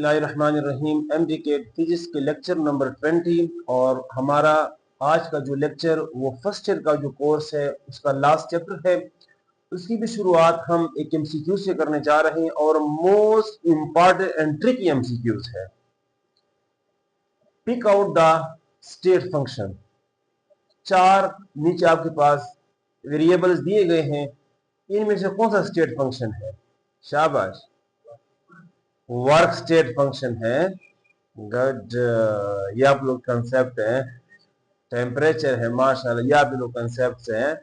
बिस्मिल्लाहिर्रहमानिर्रहीम। MDK physics के lecture number 20 और हमारा आज का जो लेक्चर वो फर्स्ट ईयर का जो कोर्स है उसका लास्ट चैप्टर है। उसकी भी शुरुआत हम एक MCQ से करने जा रहे हैं और most important and tricky MCQs है। Pick out the state function. चार नीचे आपके पास वेरिएबल्स दिए गए हैं, इनमें से कौन सा स्टेट फंक्शन है? शाबाश, वर्क स्टेट फंक्शन है। गुड, ये आप लोग कंसेप्ट है। टेम्परेचर है, माशाल्लाह, ये आप लोग कंसेप्ट हैं।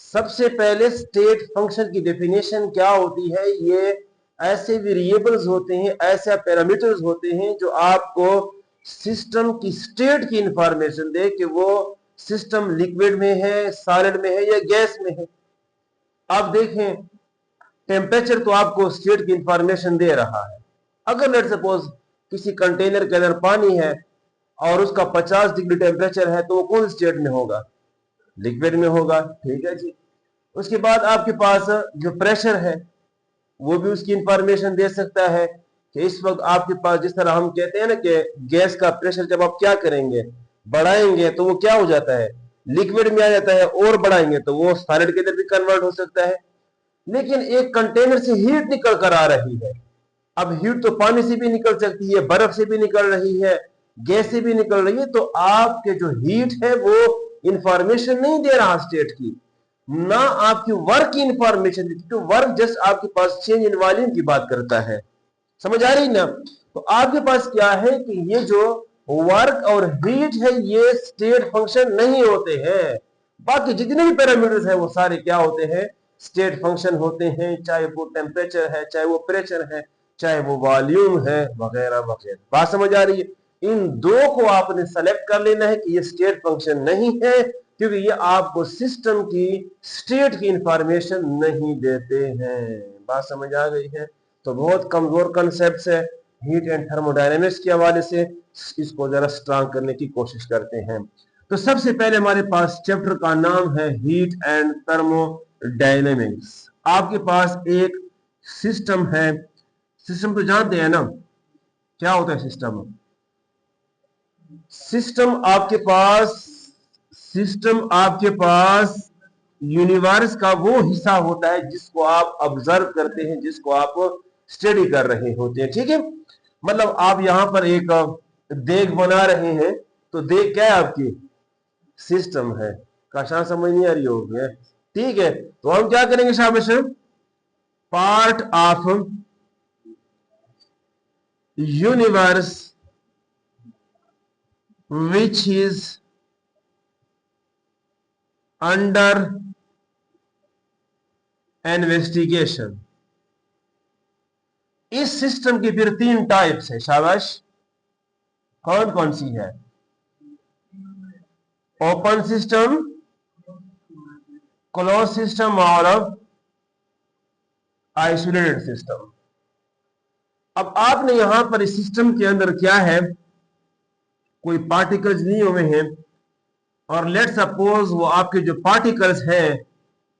सबसे पहले स्टेट फंक्शन की डेफिनेशन क्या होती है? ये ऐसे वेरिएबल्स होते हैं, ऐसे पैरामीटर्स होते हैं जो आपको सिस्टम की स्टेट की इंफॉर्मेशन दे कि वो सिस्टम लिक्विड में है, सॉलिड में है या गैस में है। आप देखें, टेम्परेचर तो आपको स्टेट की इंफॉर्मेशन दे रहा है। अगर लेट सपोज किसी कंटेनर के अंदर पानी है और उसका 50 डिग्री टेम्परेचर है तो वो कौन स्टेट में होगा? लिक्विड में होगा। ठीक है जी। उसके बाद आपके पास जो प्रेशर है वो भी उसकी इंफॉर्मेशन दे सकता है कि इस वक्त आपके पास, जिस तरह हम कहते हैं ना कि गैस का प्रेशर जब आप क्या करेंगे, बढ़ाएंगे तो वो क्या हो जाता है? लिक्विड में आ जाता है, और बढ़ाएंगे तो वो सॉलिड के अंदर भी कन्वर्ट हो सकता है। लेकिन एक कंटेनर से हीट निकल कर आ रही है। अब हीट तो पानी से भी निकल सकती है, बर्फ से भी निकल रही है, गैस से भी निकल रही है, तो आपके जो हीट है वो इंफॉर्मेशन नहीं दे रहा स्टेट की, ना आपकी वर्क की इंफॉर्मेशन, क्योंकि वर्क जस्ट आपके पास चेंज इन वॉल्यूम की बात करता है। समझ आ रही ना? तो आपके पास क्या है कि ये जो वर्क और हीट है ये स्टेट फंक्शन नहीं होते हैं। बाकी जितने भी पैरामीटर्स हैं वो सारे क्या होते हैं? स्टेट फंक्शन होते हैं। चाहे वो टेम्परेचर है, चाहे वो प्रेशर है, चाहे वो वॉल्यूम है, वगैरह वगैरह। बात समझ आ रही है? इन दो को आपने सेलेक्ट कर लेना है कि ये स्टेट फंक्शन नहीं है, क्योंकि ये आपको सिस्टम की स्टेट की इंफॉर्मेशन नहीं देते हैं। बात समझ आ गई है? तो बहुत कमजोर कंसेप्ट है, हीट एंड थर्मोडायनेमिक्स के हवाले से इसको जरा स्ट्रांग करने की कोशिश करते हैं। तो सबसे पहले हमारे पास चैप्टर का नाम है हीट एंड थर्मोडायनेमिक्स। आपके पास एक सिस्टम है। सिस्टम तो जानते हैं ना क्या होता है सिस्टम? सिस्टम आपके पास यूनिवर्स का वो हिस्सा होता है जिसको आप ऑब्जर्व करते हैं, जिसको आप स्टडी कर रहे होते हैं। ठीक है, मतलब आप यहां पर एक देग बना रहे हैं तो देग क्या है? आपकी सिस्टम है। काशा समझ नहीं आ रही होगी? ठीक है, तो हम क्या करेंगे शाबाश? Part of universe which is under investigation। इस सिस्टम की फिर तीन टाइप्स है। शाबाश, कौन कौन सी है? ओपन सिस्टम, क्लोज सिस्टम और आइसोलेटेड सिस्टम। अब आपने यहां पर इस सिस्टम के अंदर क्या है, कोई पार्टिकल्स नहीं हुए हैं, और लेट सपोज वो आपके जो पार्टिकल्स हैं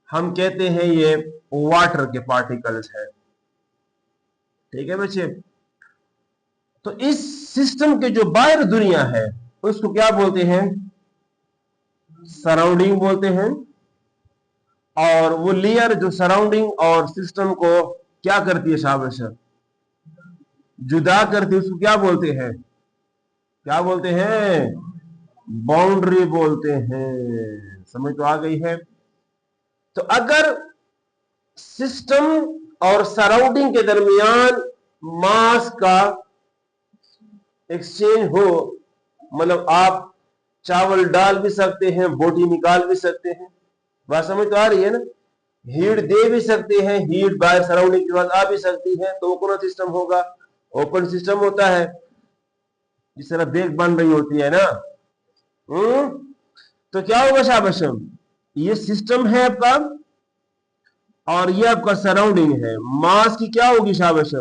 हम कहते हैं ये वाटर के पार्टिकल्स हैं। ठीक है बच्चे? तो इस सिस्टम के जो बाहर दुनिया है उसको क्या बोलते हैं? सराउंडिंग बोलते हैं। और वो लेयर जो सराउंडिंग और सिस्टम को क्या करती है शाबाश? जुदा करती है। उसको क्या बोलते हैं? क्या बोलते हैं? बाउंड्री बोलते हैं। समझ तो आ गई है? तो अगर सिस्टम और सराउंडिंग के दरमियान मास का एक्सचेंज हो, मतलब आप चावल डाल भी सकते हैं, बोटी निकाल भी सकते हैं। बात समझ तो आ रही है ना? हीट दे भी सकते हैं, हीट बाहर सराउंडिंग के पास आ भी सकती है, तो वो कौन सा सिस्टम होगा? ओपन सिस्टम होता है। जिस तरह बेग बन रही होती है ना, तो क्या होगा शाबाश? ये सिस्टम है आपका और ये आपका सराउंडिंग है। मास की क्या होगी शाबाश?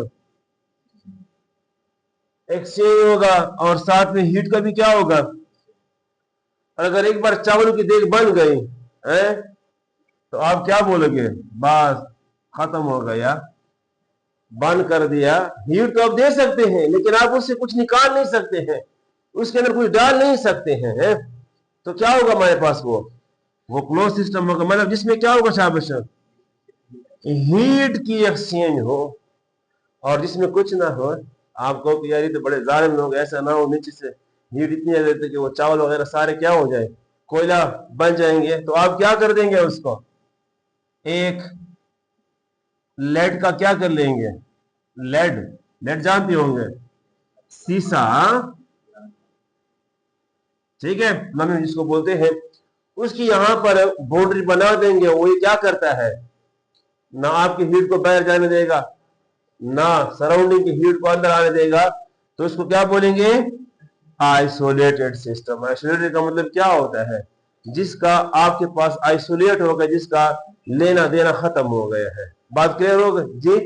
एक्सचेंज होगा, और साथ में हीट का भी क्या होगा? अगर एक बार चावल की देग बन गई है तो आप क्या बोलोगे? बस खत्म हो गया। बंद कर दिया। हीट तो आप दे सकते हैं लेकिन आप उससे कुछ निकाल नहीं सकते हैं, उसके अंदर कुछ डाल नहीं सकते हैं। तो क्या होगा हमारे पास, वो क्लोज सिस्टम होगा। मतलब जिसमें क्या होगा शाबाश, हीट की एक्सचेंज हो, और जिसमें कुछ ना हो। आप कहो कि यार ये तो बड़े जालिम लोग, ऐसा ना हो नीचे से हीट इतनी आ जाती है कि वो चावल वगैरह सारे क्या हो जाए, कोयला बन जाएंगे। तो आप क्या कर देंगे उसको, एक लेड का क्या कर लेंगे, लेड, लेड जानते होंगे, शीशा, ठीक है, हम जिसको बोलते हैं, उसकी यहां पर बाउंड्री बना देंगे। वो ये क्या करता है, ना आपकी हीट को बाहर जाने देगा, ना सराउंडिंग की हीट को अंदर आने देगा। तो इसको क्या बोलेंगे, आइसोलेटेड सिस्टम। आइसोलेटेड का मतलब क्या होता है, जिसका आपके पास आइसोलेट हो गया, जिसका लेना देना खत्म हो गया है। बात क्लियर हो गई जी।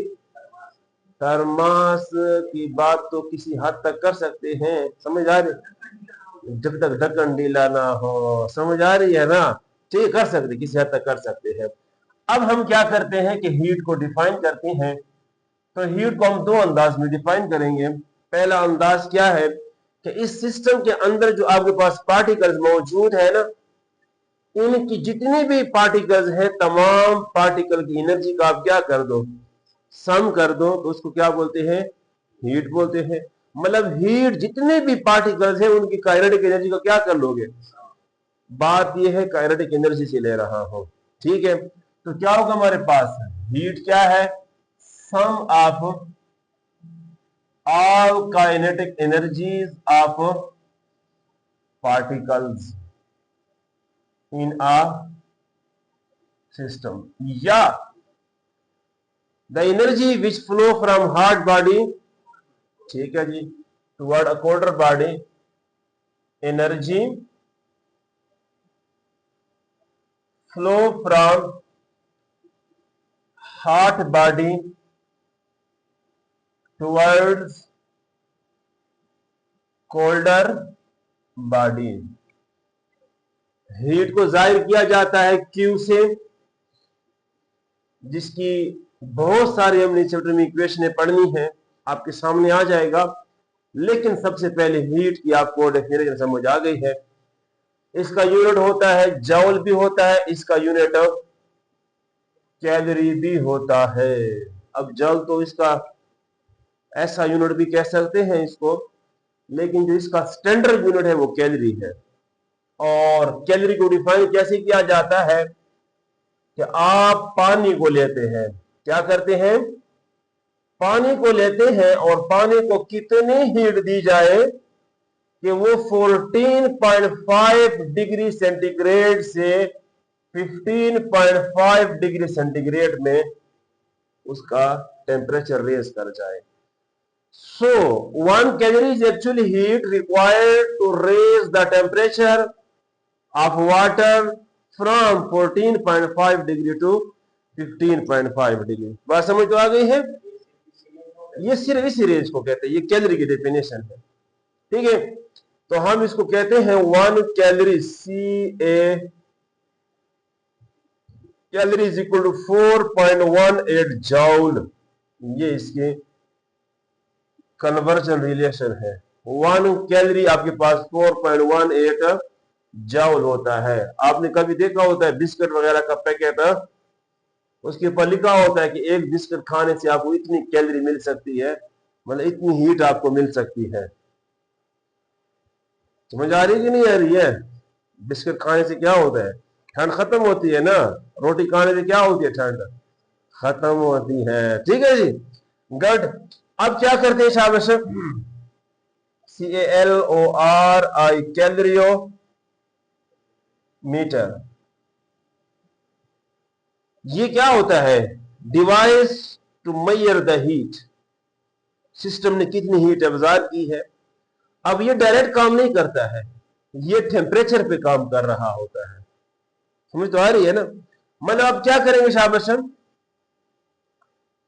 थर्मास की बात तो किसी हद तक कर सकते हैं, समझ आ रही, जब तक ढक्कन ढीला ना हो, समझ आ रही है ना, ठीक, कर सकते, किसी हद तक कर सकते हैं। अब हम क्या करते हैं कि हीट को डिफाइन करते हैं। तो हीट को हम दो अंदाज में डिफाइन करेंगे। पहला अंदाज क्या है कि इस सिस्टम के अंदर जो आपके पास पार्टिकल्स मौजूद है ना, इनकी जितनी भी पार्टिकल्स हैं, तमाम पार्टिकल की एनर्जी का आप क्या कर दो, सम कर दो, तो उसको क्या बोलते हैं, हीट बोलते हैं। मतलब हीट जितने भी पार्टिकल्स हैं उनकी काइनेटिक एनर्जी का क्या कर लोगे, बात यह है काइनेटिक एनर्जी से ले रहा हूं, ठीक है। तो क्या होगा हमारे पास, हीट क्या है, सम of all kinetic energies of particles in a system, या the energy which flow from hard body, ठीक है जी, toward a colder body, energy flow from hot body towards colder body। Heat को जाहिर किया जाता है Q से, जिसकी बहुत सारी हमने चैप्टर में इक्वेशनें पढ़नी है, आपके सामने आ जाएगा। लेकिन सबसे पहले हीट की आपको डेफिनेशन समझ आ गई है। इसका यूनिट होता है जॉल भी होता है, इसका यूनिट कैलोरी भी होता है। अब जॉल तो इसका ऐसा यूनिट भी कह सकते हैं इसको, लेकिन जो इसका स्टैंडर्ड यूनिट है वो कैलोरी है। और कैलोरी को डिफाइन कैसे किया जाता है कि आप पानी को लेते हैं, क्या करते हैं, पानी को लेते हैं और पानी को कितनी हीट दी जाए कि वो 14.5 डिग्री सेंटीग्रेड से 15.5 डिग्री सेंटीग्रेड में उसका टेम्परेचर रेज कर जाए। So 1 calorie is actually heat required to raise the temperature of water from 14.5 degree to 15.5 degree. बात समझ तो आ गई है। ये सिर्फ इसी रेंज को कहते हैं, ये कैलोरी की डेफिनेशन है, ठीक है। तो हम इसको कहते हैं 1 calorie, calorie is equal to 4.18 joule. ये इसके कन्वर्जन रिलेशन है। 1 कैलोरी आपके पास 4.18 जॉल होता है। आपने कभी देखा होता है बिस्किट वगैरह का पैकेट, उसके ऊपर लिखा होता है कि एक बिस्किट खाने से आपको इतनी कैलोरी मिल सकती है, मतलब इतनी हीट आपको मिल सकती है। समझ आ रही है कि नहीं आ रही है। बिस्किट खाने से क्या होता है, ठंड खत्म होती है ना, रोटी खाने से क्या होती है, ठंड खत्म होती है, ठीक है जी, गुड। अब क्या करते हैं शाबाश, CALORI, कैलोरीओ मीटर। ये क्या होता है, device to measure the heat, system ने कितनी हीट एब्जॉर्ब की है। अब ये डायरेक्ट काम नहीं करता है, ये टेम्परेचर पे काम कर रहा होता है। समझ तो आ रही है ना। मतलब आप क्या करेंगे शाबाश,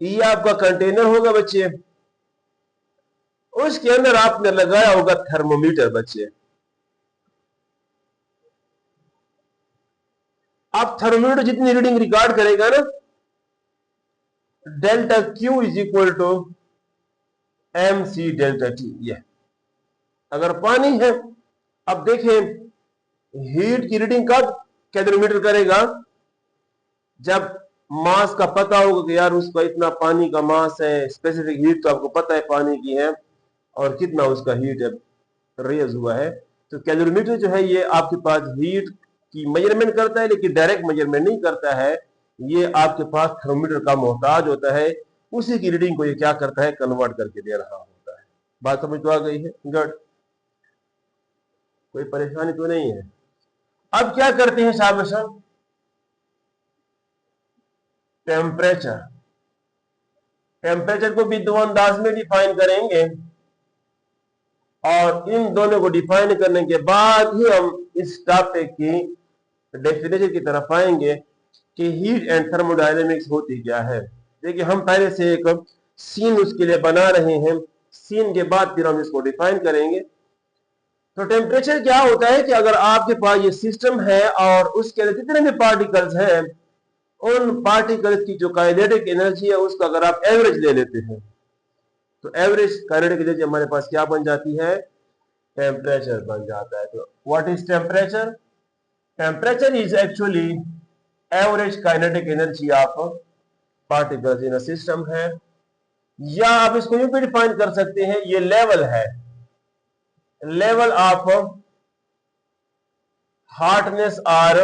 ये आपका कंटेनर होगा बच्चे, उसके अंदर आपने लगाया होगा थर्मोमीटर बच्चे। आप थर्मोमीटर जितनी रीडिंग रिकॉर्ड करेगा ना, delta Q is equal to M C delta T. ये अगर पानी है, अब देखें हीट की रीडिंग कब कैलोरीमीटर करेगा, जब मास का पता होगा कि यार उसका इतना पानी का मास है, स्पेसिफिक हीट तो आपको पता है पानी की है और कितना उसका हीट है रेज हुआ है। तो कैलोरीमीटर जो है ये आपके पास हीट की मेजरमेंट करता है, लेकिन डायरेक्ट मेजरमेंट नहीं करता है। ये आपके पास थर्मोमीटर का मोहताज होता है, उसी की रीडिंग को ये क्या करता है, कन्वर्ट करके दे रहा होता है। बात समझ तो आ गई है? गुड, कोई परेशानी तो नहीं है। अब क्या करते हैं शाबाश, टेम्परेचर। टेम्परेचर को भी दो अंदाज में डिफाइन करेंगे और इन दोनों को डिफाइन करने के बाद ही हम इस टॉपिक की डेफिनेशन की तरफ आएंगे कि हीट एंड थर्मोडायनेमिक्स होती क्या है। देखिए हम पहले से एक सीन उसके लिए बना रहे हैं, सीन के बाद फिर हम इसको डिफाइन करेंगे। तो टेम्परेचर क्या होता है कि अगर आपके पास ये सिस्टम है और उसके अंदर जितने भी पार्टिकल्स हैं, उन पार्टिकल्स की जो काइनेटिक एनर्जी है उसका अगर आप एवरेज ले लेते हैं, तो एवरेज काइनेटिक एनर्जी हमारे पास क्या बन जाती है, टेम्परेचर बन जाता है। तो what is temperature? Temperature is actually average kinetic energy of particles in a system है, या आप इसको यूं भी डिफाइन कर सकते हैं, ये लेवल है, लेवल ऑफ हॉटनेस और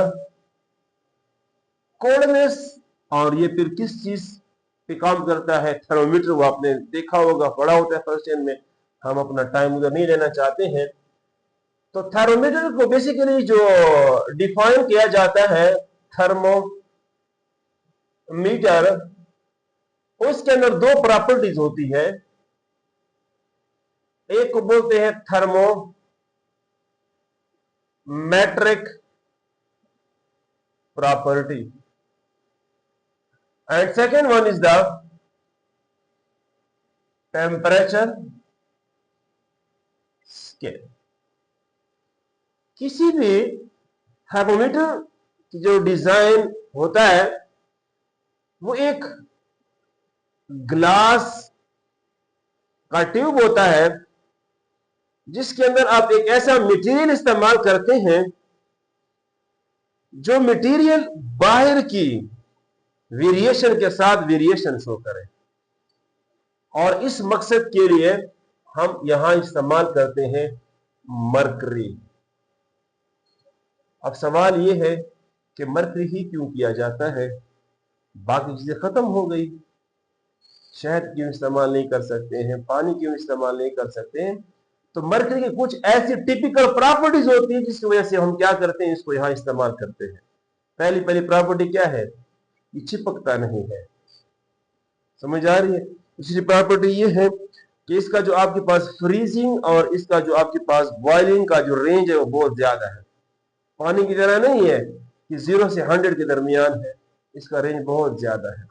कोल्डनेस। और ये फिर किस चीज पे काम करता है, थर्मोमीटर। वो आपने देखा होगा, पढ़ा होता है फर्स्ट ईयर में, हम अपना टाइम उधर नहीं लेना चाहते हैं। तो थर्मोमीटर को बेसिकली जो डिफाइन किया जाता है, थर्मोमीटर, उसके अंदर दो प्रॉपर्टीज होती है। एक को बोलते हैं thermometric property and second one is the temperature scale. किसी भी थर्मोमीटर की जो डिजाइन होता है वो एक ग्लास का ट्यूब होता है, जिसके अंदर आप एक ऐसा मटेरियल इस्तेमाल करते हैं जो मटेरियल बाहर की वेरिएशन के साथ वेरिएशन शो करे। और इस मकसद के लिए हम यहां इस्तेमाल करते हैं मरकरी। अब सवाल यह है कि मरकरी ही क्यों किया जाता है, बाकी चीजें खत्म हो गई। शहद क्यों इस्तेमाल नहीं कर सकते हैं, पानी क्यों इस्तेमाल नहीं कर सकते हैं? तो मरकरी की कुछ ऐसी टिपिकल प्रॉपर्टीज होती है जिसकी वजह से हम क्या करते हैं, इसको यहां इस्तेमाल करते हैं। पहली प्रॉपर्टी क्या है, ये चिपकता नहीं है। समझ आ रही है? दूसरी प्रॉपर्टी ये है कि इसका जो आपके पास फ्रीजिंग और इसका जो आपके पास बॉइलिंग का जो रेंज है वो बहुत ज्यादा है। पानी की तरह नहीं है कि 0 से 100 के दरमियान है, इसका रेंज बहुत ज्यादा है।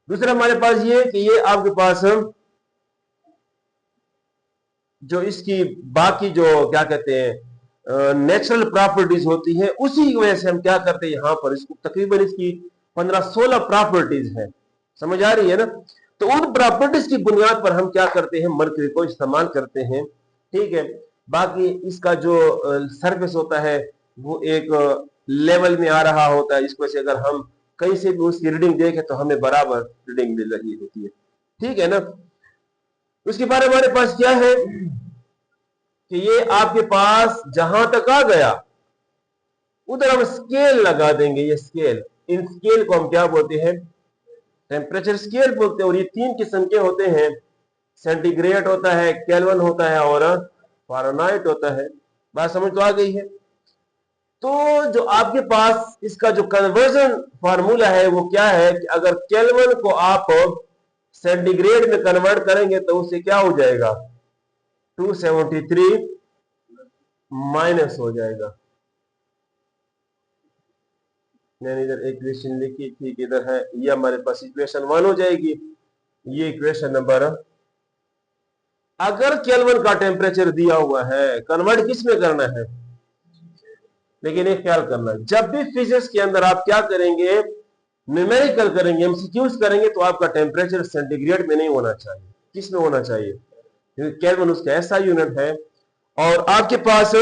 दूसरा हमारे पास ये कि ये आपके पास जो इसकी बाकी जो क्या कहते हैं नेचुरल प्रॉपर्टीज होती है, उसी की वजह से हम क्या करते हैं, यहां पर इसको तकरीबन इसकी 15-16 प्रॉपर्टीज है। समझ आ रही है ना? तो उन प्रॉपर्टीज की बुनियाद पर हम क्या करते हैं, मरकरी को इस्तेमाल करते हैं। ठीक है, बाकी इसका जो सरफेस होता है वो एक लेवल में आ रहा होता है, इस वजह से अगर हम कहीं से भी उसकी रीडिंग देखें तो हमें बराबर रीडिंग मिल रही होती है। ठीक है ना? उसके बारे में हमारे पास क्या है कि ये आपके पास जहां तक आ गया उधर हम स्केल लगा देंगे। ये स्केल, इन स्केल को हम क्या बोलते हैं, टेम्परेचर स्केल बोलते हैं। और ये 3 किस्म के होते हैं, सेंटीग्रेड होता है, केल्विन होता है और फ़ारेनहाइट होता है। बात समझ तो आ गई है? तो जो आपके पास इसका जो कन्वर्जन फार्मूला है वो क्या है कि अगर केल्विन को आप सेंटीग्रेड में कन्वर्ट करेंगे तो उससे क्या हो जाएगा, 273 माइनस हो जाएगा। मैंने इधर एक इक्वेशन लिखी थी कि इधर है, ये हमारे पास इक्वेशन 1 हो जाएगी। ये इक्वेशन नंबर, अगर केल्विन का टेम्परेचर दिया हुआ है, कन्वर्ट किस में करना है, लेकिन एक ख्याल करना, जब भी फिजिक्स के अंदर आप क्या करेंगे, न्यूमेरिकल करेंगे, एमसीक्यूज करेंगे, तो आपका टेम्परेचर सेंटीग्रेड में नहीं होना चाहिए, किस में होना चाहिए, क्योंकि केल्विन उसका ऐसा यूनिट है। और आपके पास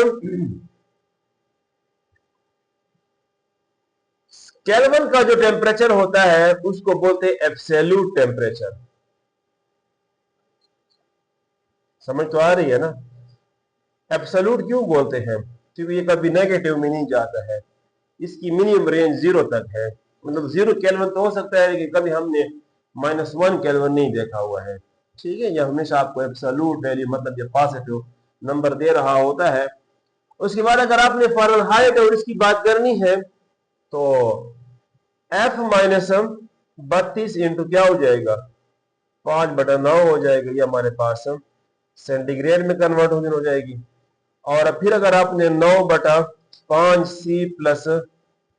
केल्विन का जो टेम्परेचर होता है उसको बोलते हैं एब्सोल्यूट टेम्परेचर। समझ तो आ रही है ना? एब्सोल्यूट क्यों बोलते हैं? क्योंकि ये कभी नेगेटिव में नहीं जाता है, इसकी मिनिमम रेंज 0 तक है। मतलब 0 केल्विन तो हो सकता है कि कभी हमने -1 केल्विन नहीं देखा हुआ है। ठीक है, यह हमेशा आपको एब्सोल्यूट वैल्यू मतलब ये पॉजिटिव नंबर दे रहा होता है। उसके बाद अगर आपने फ़ारेनहाइट और इसकी बात करनी है तो F माइनस 32 इंटू क्या हो जाएगा, 5/9 हो जाएगा। ये हमारे पास सेंटीग्रेड में कन्वर्ट हो जाएगी। और फिर अगर आपने 9/5 C +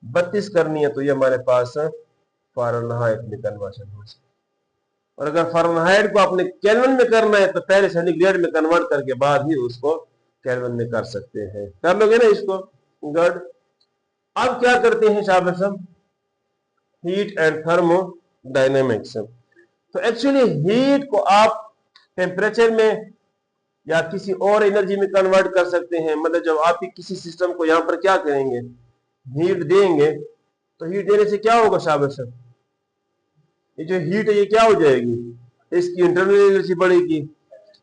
32 करनी है तो ये हमारे पास फ़ारेनहाइट में कन्वर्शन हो जाएगी। और अगर फ़ारेनहाइट को आपने केल्विन में करना है तो पहले सेंटीग्रेड में कन्वर्ट करके बाद ही उसको केल्विन में कर सकते हैं। कर लोगे ना इसको? गुड। अब क्या करते हैं शाबाश हम, हीट एंड थर्मोडायनेमिक्स। तो एक्चुअली हीट को आप टेम्परेचर में या किसी और एनर्जी में कन्वर्ट कर सकते हैं। मतलब जब आप किसी सिस्टम को यहां पर क्या करेंगे, हीट देंगे, तो हीट देने से क्या होगा शाबाश, ये जो हीट है ये क्या हो जाएगी, इसकी इंटरनल एनर्जी बढ़ेगी,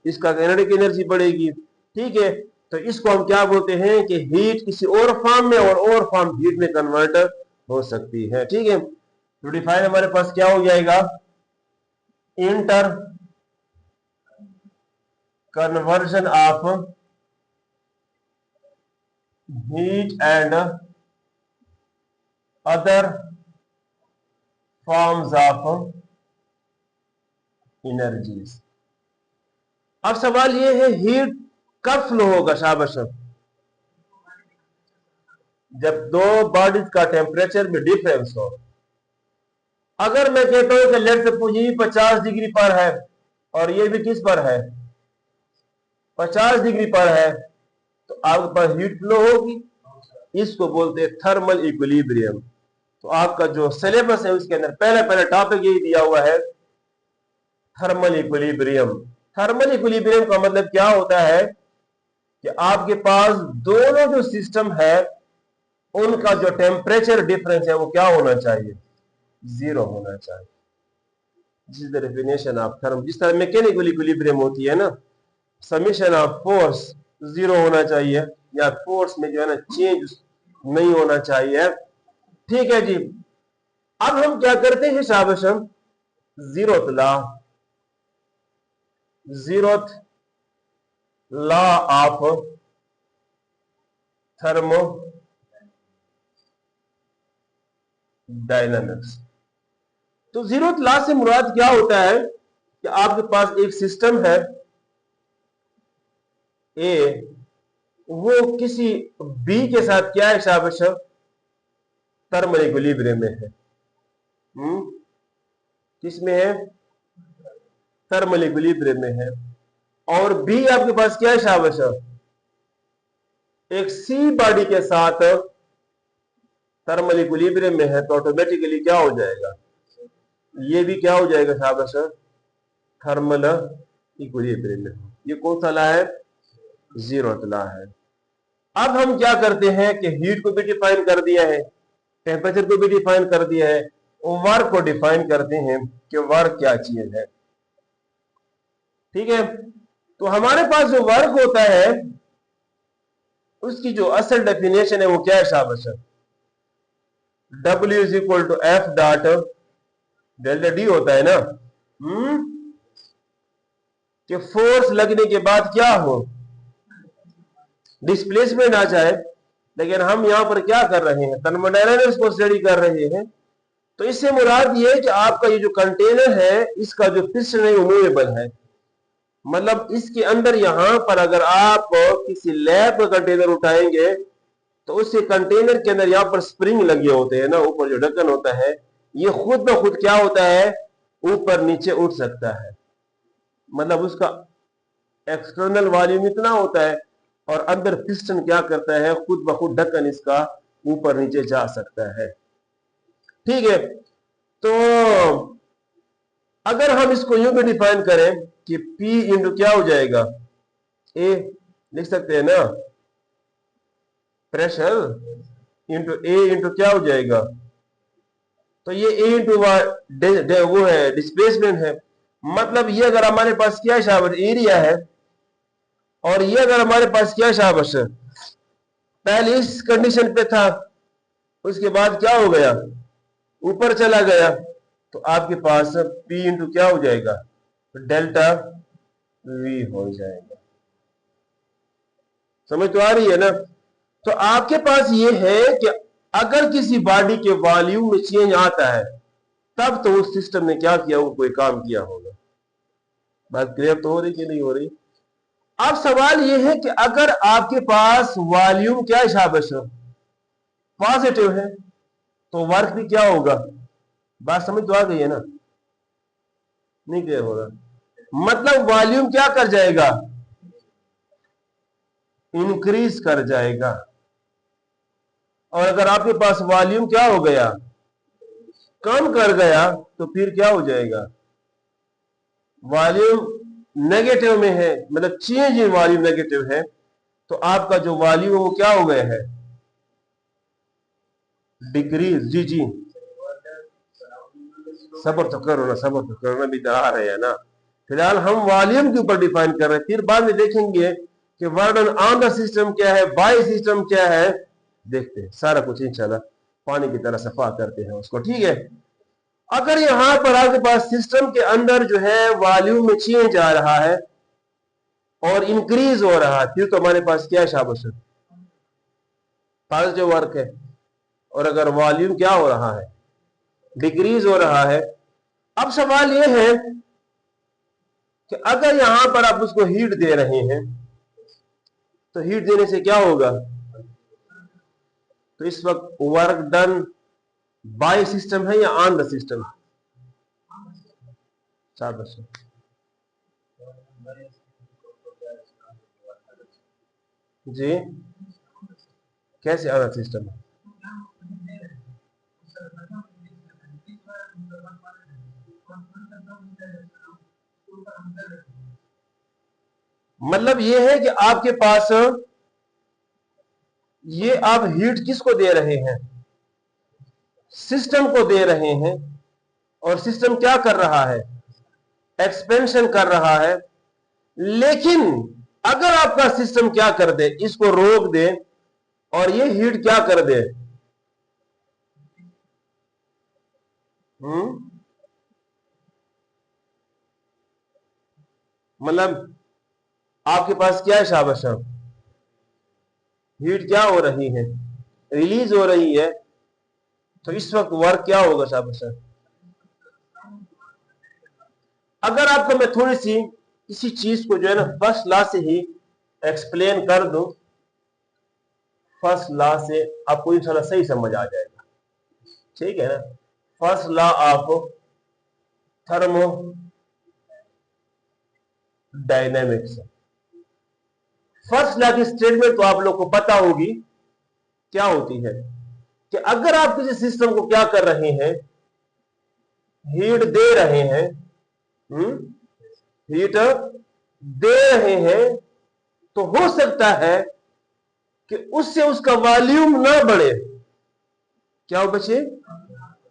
इसका काइनेटिक एनर्जी बढ़ेगी। ठीक है, तो इसको हम क्या बोलते हैं कि हीट किसी और फॉर्म में और फॉर्म हीट में कन्वर्ट हो सकती है। ठीक है, तो डिफाइन हमारे पास क्या हो जाएगा, inter conversion of heat and other forms of energies. अब सवाल ये है हीट कब फ्लो होगा शाबाश, जब दो बॉडीज का टेम्परेचर में डिफरेंस हो। अगर मैं कहता हूं कि लेट्स सपोज ये 50 डिग्री पर है और ये भी किस पर है, 50 डिग्री पर है, तो आपके पास हीट फ्लो होगी। इसको बोलते हैं थर्मल इक्विलिब्रियम। तो आपका जो सिलेबस है उसके अंदर पहला टॉपिक यही दिया हुआ है, थर्मल इक्विलिब्रियम। थर्मल इक्विलिब्रियम का मतलब क्या होता है कि आपके पास दोनों जो सिस्टम है उनका जो टेम्परेचर डिफरेंस है वो क्या होना चाहिए, 0 होना चाहिए। This is the definition of therm. जिस तरह मैकेनिकल इक्विलिब्रियम होती है ना, समेशन ऑफ फोर्स 0 होना चाहिए, या फोर्स में जो है ना चेंज नहीं होना चाहिए। ठीक है जी। अब हम क्या करते हैं शाबाश, हम zeroth law of thermo dynamics. तो जीरोथ लॉ से मुराद क्या होता है कि आपके पास एक सिस्टम है ए, वो किसी बी के साथ क्या है शाबाश, थर्मल इक्विलिब्रियम में है। किसमें है, थर्मल इक्विलिब्रियम में है। और बी आपके पास क्या है शाबाश, एक सी बॉडी के साथ थर्मल इक्विलिब्रियम में है। तो ऑटोमेटिकली क्या हो जाएगा, ये भी क्या हो जाएगा शाबाश, थर्मल इक्विलिब्रियम में। ये कौन सा लॉ है, जीरोथ लॉ है। अब हम क्या करते हैं कि हीट को भी डिफाइन कर दिया है, टेम्परेचर को भी डिफाइन कर दिया है, और वर्क को डिफाइन करते हैं कि वर्क क्या चीज है। ठीक है, तो हमारे पास जो वर्क होता है उसकी जो असल डेफिनेशन है वो क्या है शाबाश, W is equal to F dot delta D होता है ना। कि फोर्स लगने के बाद क्या हो, डिस्प्लेसमेंट आ जाए। लेकिन हम यहां पर क्या कर रहे हैं, थर्मोडायनामिक्स को स्टडी कर रहे हैं। तो इससे मुराद ये है कि आपका ये जो कंटेनर है इसका जो पिस्टन है वो मूवेबल है। मतलब इसके अंदर यहां पर अगर आप किसी लैब का कंटेनर उठाएंगे तो उससे कंटेनर के अंदर यहां पर स्प्रिंग लगे होते हैं ना, ऊपर जो ढक्कन होता है ये खुद ब खुद क्या होता है, ऊपर नीचे उठ सकता है। मतलब उसका एक्सटर्नल वॉल्यूम इतना होता है और अंदर पिस्टन क्या करता है, खुद ब खुद ढक्कन इसका ऊपर नीचे जा सकता है। ठीक है, तो अगर हम इसको यूं भी डिफाइन करें कि P इंटू क्या हो जाएगा, ए लिख सकते हैं ना, प्रेशर इंटू ए इंटू क्या हो जाएगा, तो ये ए इंटू वो है डिस्प्लेसमेंट है। मतलब ये अगर हमारे पास क्या है शाबाश एरिया है, और ये अगर हमारे पास क्या है शाबाश पहले इस कंडीशन पे था, उसके बाद क्या हो गया, ऊपर चला गया, तो आपके पास P इंटू क्या हो जाएगा, डेल्टा V हो जाएगा। समझ तो आ रही है ना। तो आपके पास ये है कि अगर किसी बॉडी के वॉल्यूम में चेंज आता है तब तो उस सिस्टम ने क्या किया, वो कोई काम किया होगा। बात क्लियर तो हो रही कि नहीं हो रही। अब सवाल यह है कि अगर आपके पास वॉल्यूम क्या शाबाश पॉजिटिव है तो वर्क भी क्या होगा, बात समझ तो आ गई है ना, नहीं क्लियर हो रहा। मतलब वॉल्यूम क्या कर जाएगा, इंक्रीज कर जाएगा। और अगर आपके पास वॉल्यूम क्या हो गया, कम कर गया, तो फिर क्या हो जाएगा, वॉल्यूम नेगेटिव में है, मतलब चेंज इन वॉल्यूम नेगेटिव है, तो आपका जो वॉल्यूम वो क्या हो गया है, डिक्रीज। जी जी सब्र तो करो ना, सब्र तो करना भी आ रहे हैं ना। फिलहाल हम वॉल्यूम के ऊपर डिफाइन कर रहे हैं, फिर बाद में देखेंगे कि वर्डन ऑन द सिस्टम क्या है, बाय सिस्टम क्या है, देखते हैं सारा कुछ इंशाल्लाह पानी की तरह सफा करते हैं उसको। ठीक है, अगर यहां पर आपके पास सिस्टम के अंदर जो है वॉल्यूम में चेंज आ रहा है और इंक्रीज हो रहा है, फिर तो हमारे पास क्या है शाबाश पॉजिटिव वर्क है। और अगर वॉल्यूम क्या हो रहा है, डिक्रीज हो रहा है। अब सवाल यह है कि अगर यहां पर आप उसको हीट दे रहे हैं तो हीट देने से क्या होगा, तो इस वक्त वर्क डन बाय सिस्टम है या ऑन द सिस्टम, शाबाश जी, कैसे ऑन द सिस्टम, मतलब यह है कि आपके पास ये आप हीट किसको दे रहे हैं, सिस्टम को दे रहे हैं, और सिस्टम क्या कर रहा है, एक्सपेंशन कर रहा है। लेकिन अगर आपका सिस्टम क्या कर दे, इसको रोक दे और ये हीट क्या कर दे, मतलब आपके पास क्या है शाबाश, हीट क्या हो रही है, रिलीज हो रही है, तो इस वक्त वर्क क्या होगा शाबाश। अगर आपको मैं थोड़ी सी किसी चीज को जो है ना फर्स्ट लॉ से ही एक्सप्लेन कर दूं, फर्स्ट लॉ से आपको इंशाल्लाह सही समझ आ जाएगा। ठीक है ना, first law of thermo dynamics. First law की स्टेटमेंट तो आप लोग को पता होगी क्या होती है, कि अगर आप किसी सिस्टम को क्या कर रहे हैं, हीट दे रहे हैं, हीट दे रहे हैं, तो हो सकता है कि उससे उसका वॉल्यूम ना बढ़े। क्या हो बच्चे,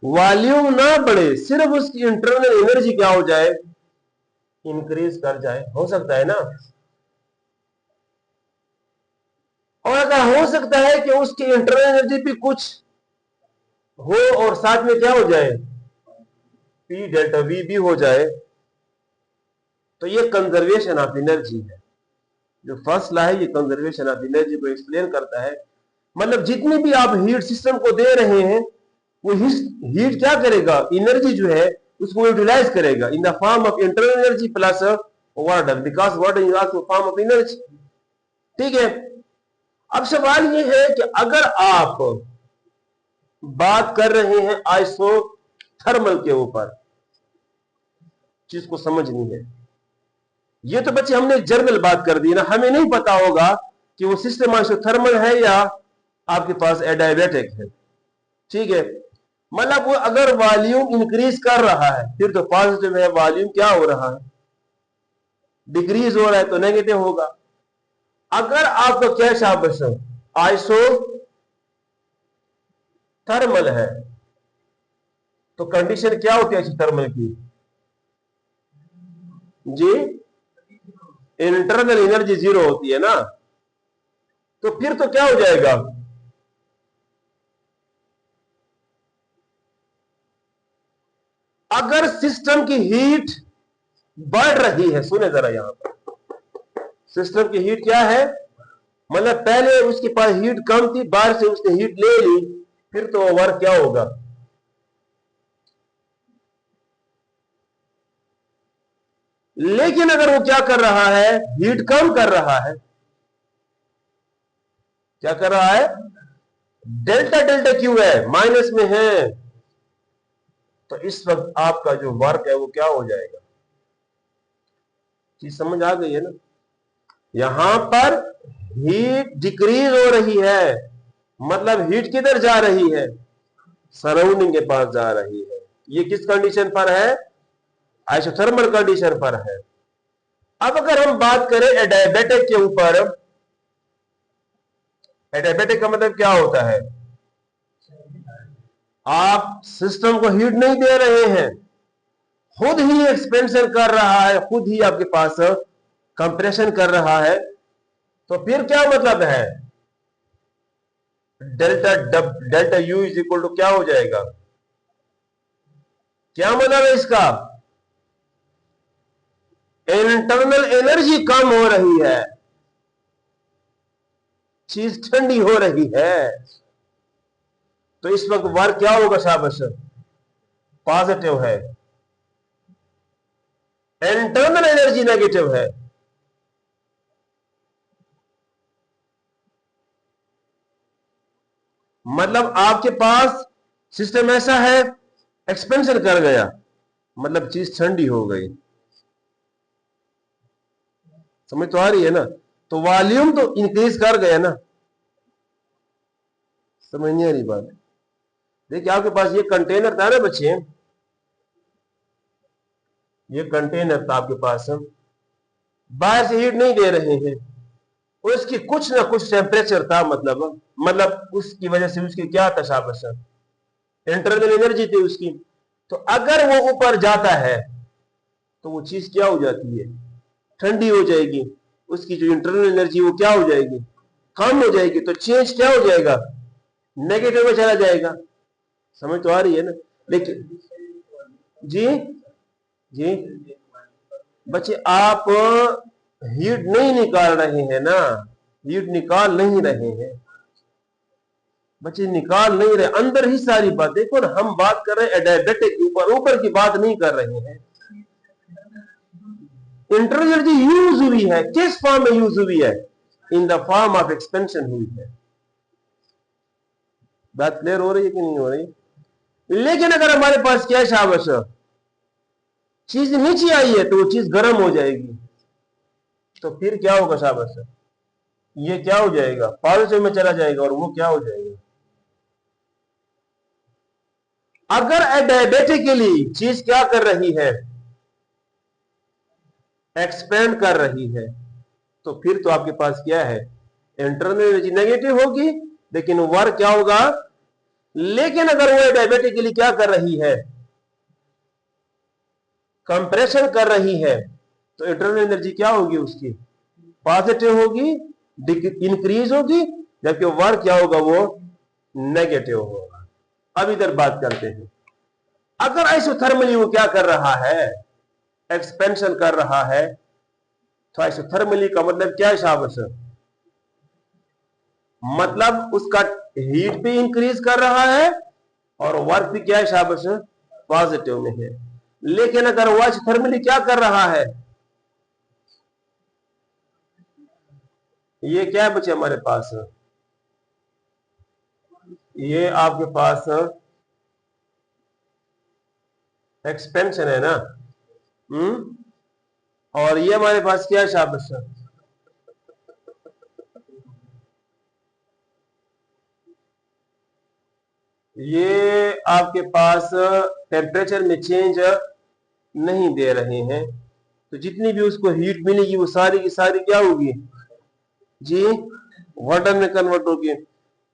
वॉल्यूम ना बढ़े, सिर्फ उसकी इंटरनल एनर्जी क्या हो जाए, इंक्रीज कर जाए, हो सकता है ना। और अगर हो सकता है कि उसकी इंटरनल एनर्जी भी कुछ हो और साथ में क्या हो जाए, पी डेल्टा वी भी हो जाए, तो ये कंजर्वेशन ऑफ एनर्जी है। जो फर्स्ट लॉ है ये कंजर्वेशन ऑफ एनर्जी को एक्सप्लेन करता है। मतलब जितनी भी आप हीट सिस्टम को दे रहे हैं, वो हीट क्या करेगा, एनर्जी जो है उसको यूटिलाइज करेगा in the form of internal energy plus water, because water is also form of energy. ठीक है, अब सवाल ये है कि अगर आप बात कर रहे हैं आइसोथर्मल के ऊपर, चीज को समझनी है। ये तो बच्चे हमने जनरल बात कर दी ना, हमें नहीं पता होगा कि वो सिस्टम आइसोथर्मल है या आपके पास एडियाबैटिक है। ठीक है, मतलब वो अगर वॉल्यूम इंक्रीज कर रहा है फिर तो पॉजिटिव है, वॉल्यूम क्या हो रहा है, डिक्रीज हो रहा है तो नेगेटिव होगा। अगर आपका क्या शाबाश आइसो थर्मल है तो कंडीशन क्या होती है थर्मल की जी, इंटरनल एनर्जी जीरो होती है ना, तो फिर तो क्या हो जाएगा, अगर सिस्टम की हीट बढ़ रही है, सुने जरा यहां पर, सिस्टम की हीट क्या है, मतलब पहले उसके पास हीट कम थी, बाहर से उसने हीट ले ली, फिर तो वर्क क्या होगा, लेकिन अगर वो क्या कर रहा है, हीट कम कर रहा है, क्या कर रहा है, डेल्टा डेल्टा क्यू है, माइनस में है, तो इस वक्त आपका जो वर्क है वो क्या हो जाएगा, चीज समझ आ गई है ना। यहां पर हीट डिक्रीज हो रही है, मतलब हीट किधर जा रही है, सराउंडिंग के पास जा रही है। ये किस कंडीशन पर है, आइसोथर्मल कंडीशन पर है। अब अगर हम बात करें एडियाबेटिक के ऊपर, एडियाबेटिक का मतलब क्या होता है, आप सिस्टम को हीट नहीं दे रहे हैं, खुद ही एक्सपेंशन कर रहा है, खुद ही आपके पास कंप्रेशन कर रहा है, तो फिर क्या मतलब है, delta delta U is equal to क्या हो जाएगा, क्या मतलब है इसका, इंटरनल एनर्जी कम हो रही है, चीज ठंडी हो रही है, तो इस वक्त वर्क क्या होगा शाबाश, पॉजिटिव है, इंटरनल एनर्जी नेगेटिव है। मतलब आपके पास सिस्टम ऐसा है, एक्सपेंशन कर गया, मतलब चीज ठंडी हो गई, समझ तो आ रही है ना, तो वॉल्यूम तो इंक्रीज कर गया ना, समझ नहीं आ रही बात। देखिए आपके पास ये कंटेनर था ना बच्चे, ये कंटेनर था आपके पास, बाहर से हीट नहीं दे रहे हैं, उसकी कुछ ना कुछ टेम्परेचर था, मतलब उसकी वजह से उसकी क्या था शाबाश, इंटरनल एनर्जी थी उसकी, तो अगर वो ऊपर जाता है तो वो चीज क्या हो जाती है, ठंडी हो जाएगी, उसकी जो इंटरनल एनर्जी वो क्या हो जाएगी, कम हो जाएगी, तो चेंज क्या हो जाएगा, नेगेटिव में चला जाएगा। समझ तो आ रही है ना। लेकिन जी, जी बच्चे आप हीट नहीं निकाल रहे हैं ना, हीट निकाल नहीं रहे हैं बच्चे, निकाल नहीं रहे, अंदर ही सारी बात। देखो ना, हम बात कर रहे हैं एडियाबेटिक के ऊपर, ऊपर की बात नहीं कर रहे हैं। इंटरनल एनर्जी यूज हुई है, किस फॉर्म में यूज हुई है, in the form of expansion हुई है। बात क्लियर हो रही है कि नहीं हो रही। लेकिन अगर हमारे पास क्या शाबाश, चीज नीचे आई है तो वो चीज गर्म हो जाएगी, तो फिर क्या होगा शाबाश, ये क्या हो जाएगा, पॉजिटिव में चला जाएगा, और वो क्या हो जाएगा, अगर डायबिटिकली चीज क्या कर रही है, एक्सपेंड कर रही है, तो फिर तो आपके पास क्या है, इंटरनल एनर्जी नेगेटिव होगी, लेकिन वर्क क्या होगा। लेकिन अगर वो डायबिटिकली क्या कर रही है, कंप्रेशन कर रही है, तो इंटरनल एनर्जी क्या होगी उसकी, पॉजिटिव होगी, इंक्रीज होगी, जबकि वर्क क्या होगा, वो नेगेटिव होगा। अब इधर बात करते हैं, अगर आइसोथर्मली वो क्या कर रहा है, एक्सपेंशन कर रहा है, तो आइसोथर्मली का मतलब क्या है शाबाश, मतलब उसका हीट भी इंक्रीज कर रहा है और वर्क भी क्या है शाबाश, पॉजिटिव में है। लेकिन अगर वो आइसोथर्मली क्या कर रहा है, ये क्या है बच्चे हमारे पास, ये आपके पास एक्सपेंशन है ना, और ये हमारे पास क्या है शाबाश, ये आपके पास टेम्परेचर में चेंज नहीं दे रहे हैं, तो जितनी भी उसको हीट मिलेगी वो सारी की सारी क्या होगी जी, वाटर में कन्वर्ट होगी।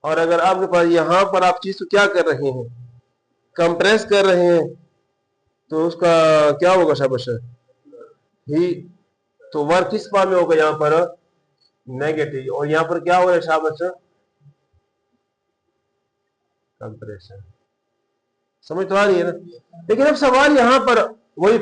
और अगर आपके पास यहां पर आप चीज को क्या कर रहे हैं, कंप्रेस कर रहे हैं, तो उसका क्या होगा शाबाश ही, तो वर्क किस फॉर्म में होगा यहाँ पर नेगेटिव, और यहाँ पर क्या हो रहा है शाबाश कंप्रेशन। समझ तो आ रही है ना। लेकिन अब सवाल यहाँ पर वही